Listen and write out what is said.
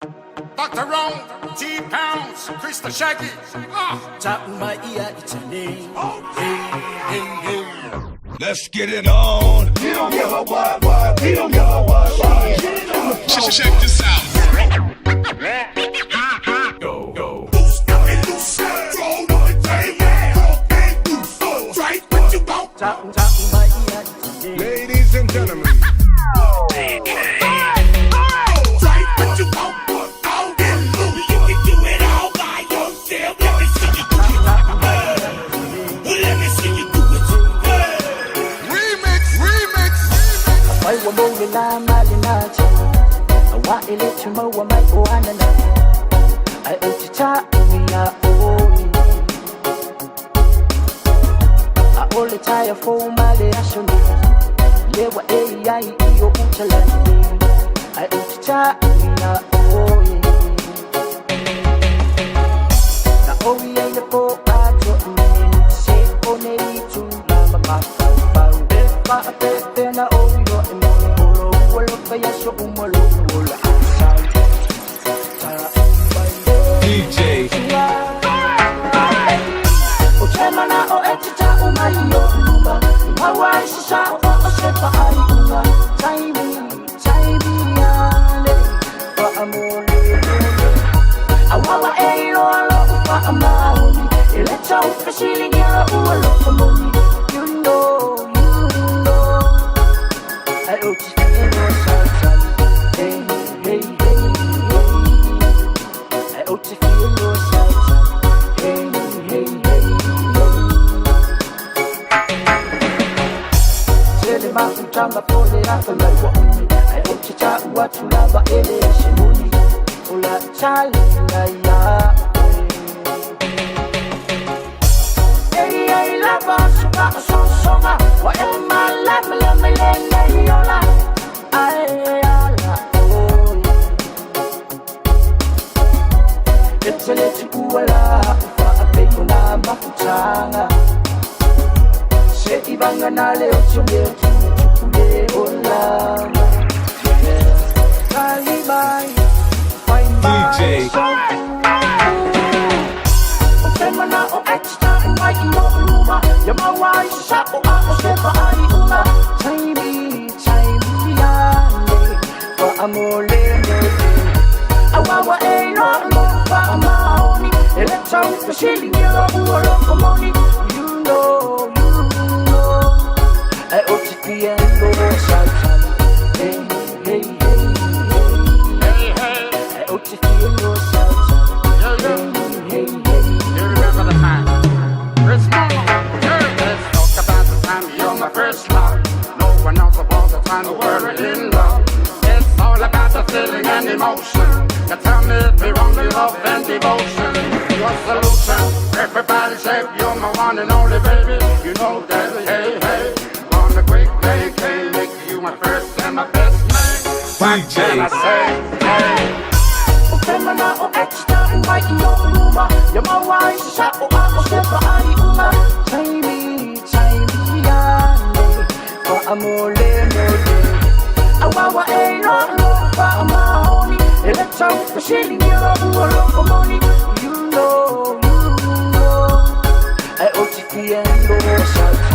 Dr. Round, T-Pounds, Krista Shaggy. Top of my ear, it's a name. Hey. Let's get it on. He don't give a what. He don't give a what. Check this out. Go. Loose, throw the table, and do so. Right what you want. Top of my ear, it's a name. Ladies and gentlemen. Right what you want. All in loose. You can do it all by yourself. Let me see you do it. Let me see you do it. Remix. Why we moving on, Malinachi? Why it let you move my oanana? I ate it up in your own. I only tire for my relation. They were AI, you Uchalandi. I ate it up in your own. The Ori and the Poe are to me. Say, only to Lama Mafia. A pepe na oiro e molo wolo kaya so umolo wolo outside. DJ. O chema na o etita umayo luma. Mawa shisha o sepa ai uma. Taibi ale wa amole. Awawa eiro alo wa amaoni. Ile chau fashili gira uolo komoni. You know. I ought to feel your sunshine. Hey. I ought to feel your sunshine. Hey. Tell him I'm from Tamba for the afterlife. I ought to chat what you love, but it is Shimoni. Ola Chalina, Hey, love us, so. What am I like? Let's kuwala ufa apeyo na mafutanga Sheti banga na leo chunge kule olama Kalibai DJ. Ofema na o extra Mwai ino uruma Yamawai shako ako sepa ai uma Chaibi yane Wa amole Awawa eino wa amaoni Electron fashili ngira uolo komoni You know I ought to be a little sunshine Hey I ought to feel your sunshine Hey You remember the time? First love. Let's talk about the time you're my first love. No one knows about the time we're in love. It's all about the feeling and emotion. You tell me if we're only love and devotion. Your solution. Everybody say you're my one and only baby. You know that, hey. On the quick vacation, make you my first and my best man. What can I say? Hey. Ofema na o extra Mwai ino uruma Yamawai shako ako sepa ai uma Chaibi yane Wa amole Awawa eino wa amaoni Electron fashili ngira uolo komoni You know I ought to be a little sunshine